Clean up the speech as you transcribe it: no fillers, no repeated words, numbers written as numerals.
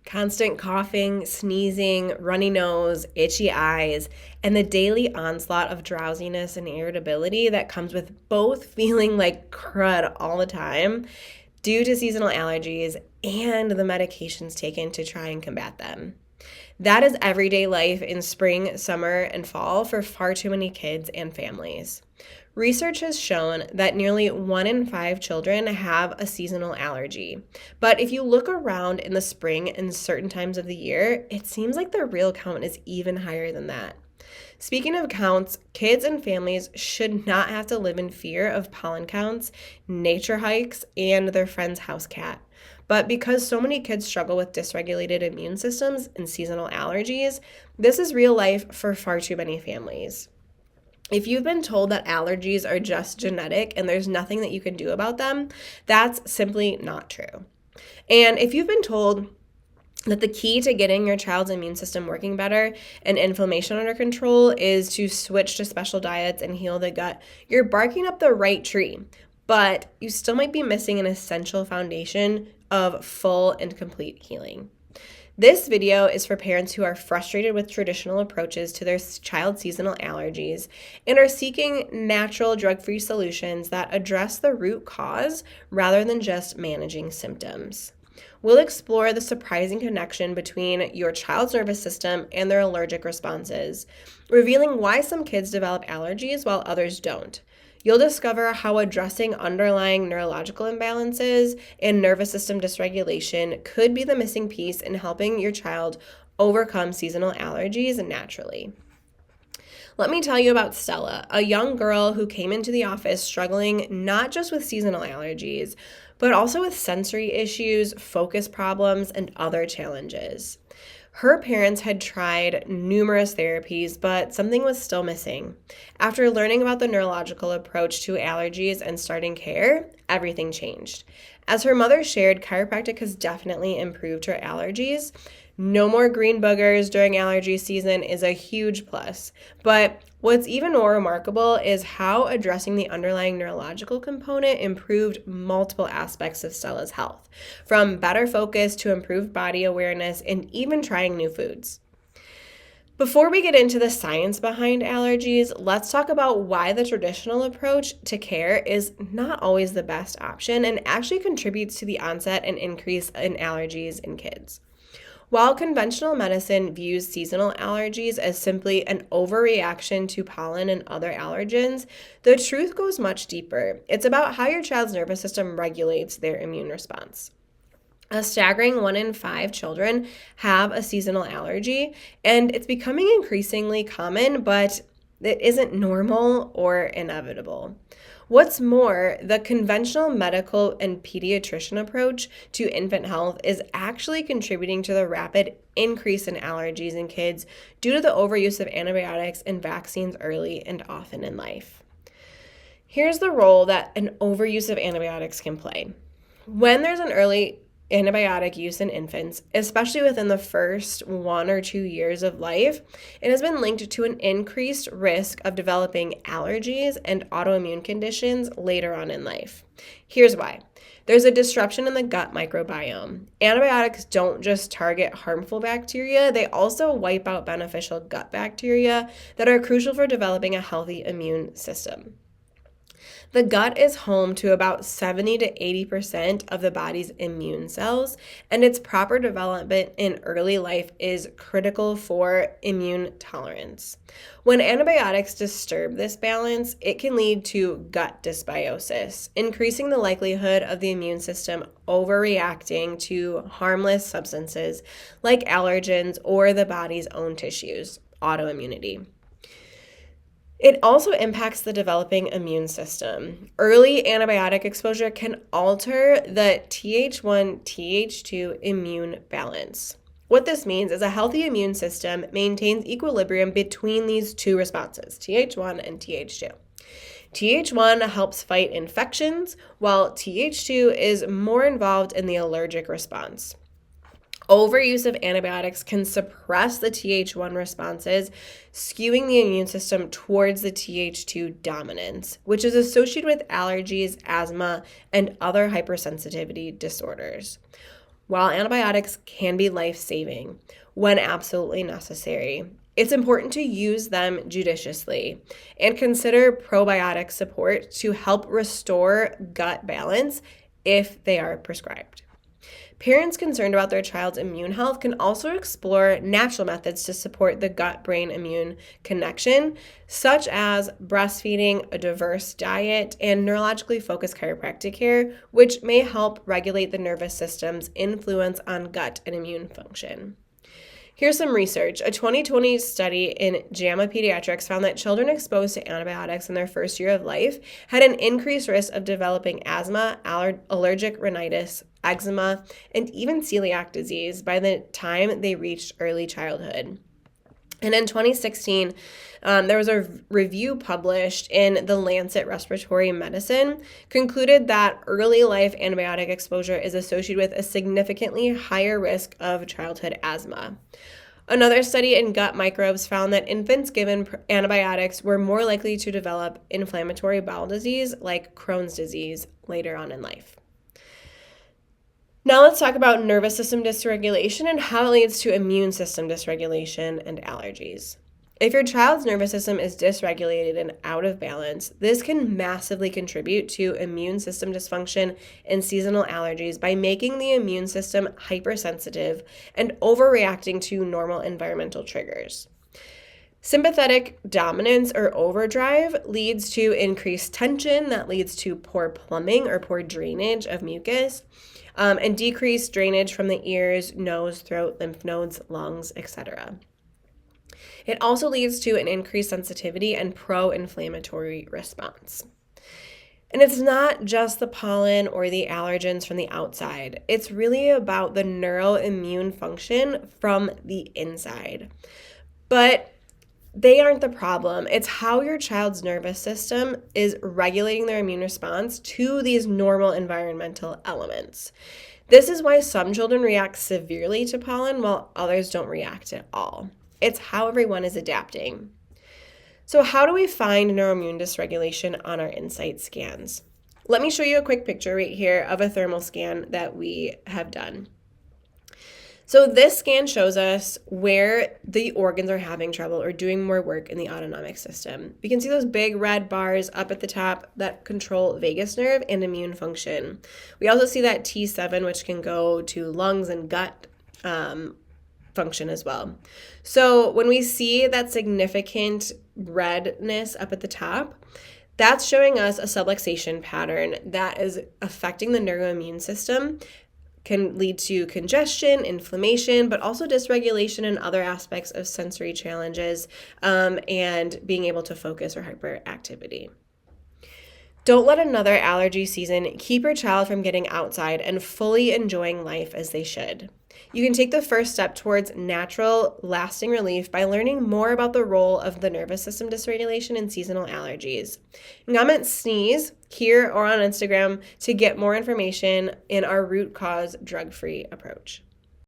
Constant coughing, sneezing, runny nose, itchy eyes, and the daily onslaught of drowsiness and irritability that comes with both feeling like crud all the time due to seasonal allergies and the medications taken to try and combat them. That is everyday life in spring, summer, and fall for far too many kids and families. Research has shown that nearly 1 in 5 children have a seasonal allergy. But if you look around in the spring and certain times of the year, it seems like the real count is even higher than that. Speaking of counts, kids and families should not have to live in fear of pollen counts, nature hikes, and their friend's house cat. But because so many kids struggle with dysregulated immune systems and seasonal allergies, this is real life for far too many families. If you've been told that allergies are just genetic and there's nothing that you can do about them, that's simply not true. And if you've been told that the key to getting your child's immune system working better and inflammation under control is to switch to special diets and heal the gut, you're barking up the right tree, but you still might be missing an essential foundation of full and complete healing. This video is for parents who are frustrated with traditional approaches to their child's seasonal allergies and are seeking natural drug-free solutions that address the root cause rather than just managing symptoms. We'll explore the surprising connection between your child's nervous system and their allergic responses, revealing why some kids develop allergies while others don't. You'll discover how addressing underlying neurological imbalances and nervous system dysregulation could be the missing piece in helping your child overcome seasonal allergies naturally. Let me tell you about Stella, a young girl who came into the office struggling not just with seasonal allergies, but also with sensory issues, focus problems, and other challenges. Her parents had tried numerous therapies, but something was still missing. After learning about the neurological approach to allergies and starting care, everything changed. As her mother shared, chiropractic has definitely improved her allergies. No more green boogers during allergy season is a huge plus. But what's even more remarkable is how addressing the underlying neurological component improved multiple aspects of Stella's health, from better focus to improved body awareness and even trying new foods. Before we get into the science behind allergies, let's talk about why the traditional approach to care is not always the best option and actually contributes to the onset and increase in allergies in kids. While conventional medicine views seasonal allergies as simply an overreaction to pollen and other allergens, the truth goes much deeper. It's about how your child's nervous system regulates their immune response. A staggering 1 in 5 children have a seasonal allergy, and it's becoming increasingly common, but it isn't normal or inevitable. What's more, the conventional medical and pediatrician approach to infant health is actually contributing to the rapid increase in allergies in kids due to the overuse of antibiotics and vaccines early and often in life. Here's the role that an overuse of antibiotics can play. When there's an early antibiotic use in infants, especially within the first 1 or 2 years of life, it has been linked to an increased risk of developing allergies and autoimmune conditions later on in life. Here's why. There's a disruption in the gut microbiome. Antibiotics don't just target harmful bacteria, they also wipe out beneficial gut bacteria that are crucial for developing a healthy immune system. The gut is home to about 70 to 80% of the body's immune cells, and its proper development in early life is critical for immune tolerance. When antibiotics disturb this balance, it can lead to gut dysbiosis, increasing the likelihood of the immune system overreacting to harmless substances like allergens or the body's own tissues, autoimmunity. It also impacts the developing immune system. Early antibiotic exposure can alter the Th1-Th2 immune balance. What this means is a healthy immune system maintains equilibrium between these two responses, Th1 and Th2. Th1 helps fight infections, while Th2 is more involved in the allergic response. Overuse of antibiotics can suppress the Th1 responses, skewing the immune system towards the Th2 dominance, which is associated with allergies, asthma, and other hypersensitivity disorders. while antibiotics can be life-saving when absolutely necessary, it's important to use them judiciously and consider probiotic support to help restore gut balance if they are prescribed. Parents concerned about their child's immune health can also explore natural methods to support the gut-brain immune connection, such as breastfeeding, a diverse diet, and neurologically focused chiropractic care, which may help regulate the nervous system's influence on gut and immune function. Here's some research. A 2020 study in JAMA Pediatrics found that children exposed to antibiotics in their first year of life had an increased risk of developing asthma, allergic rhinitis, eczema, and even celiac disease by the time they reached early childhood. And in 2016, there was a review published in the Lancet Respiratory Medicine concluded that early life antibiotic exposure is associated with a significantly higher risk of childhood asthma. Another study in gut microbes found that infants given antibiotics were more likely to develop inflammatory bowel disease like Crohn's disease later on in life. Now let's talk about nervous system dysregulation and how it leads to immune system dysregulation and allergies. If your child's nervous system is dysregulated and out of balance, this can massively contribute to immune system dysfunction and seasonal allergies by making the immune system hypersensitive and overreacting to normal environmental triggers. Sympathetic dominance or overdrive leads to increased tension that leads to poor plumbing or poor drainage of mucus, and decreased drainage from the ears, nose, throat, lymph nodes, lungs, etc. It also leads to an increased sensitivity and pro-inflammatory response. And it's not just the pollen or the allergens from the outside. It's really about the neuroimmune function from the inside. But they aren't the problem. It's how your child's nervous system is regulating their immune response to these normal environmental elements. This is why some children react severely to pollen while others don't react at all. It's how everyone is adapting. So how do we find neuroimmune dysregulation on our insight scans? Let me show you a quick picture right here of a thermal scan that we have done. So this scan shows us where the organs are having trouble or doing more work in the autonomic system. We can see those big red bars up at the top that control vagus nerve and immune function. We also see that T7, which can go to lungs and gut function as well. So when we see that significant redness up at the top, that's showing us a subluxation pattern that is affecting the neuroimmune system, can lead to congestion, inflammation, but also dysregulation and other aspects of sensory challenges and being able to focus or hyperactivity. Don't let another allergy season keep your child from getting outside and fully enjoying life as they should. You can take the first step towards natural, lasting relief by learning more about the role of the nervous system dysregulation in seasonal allergies. Comment sneeze here or on Instagram to get more information in our root cause drug-free approach.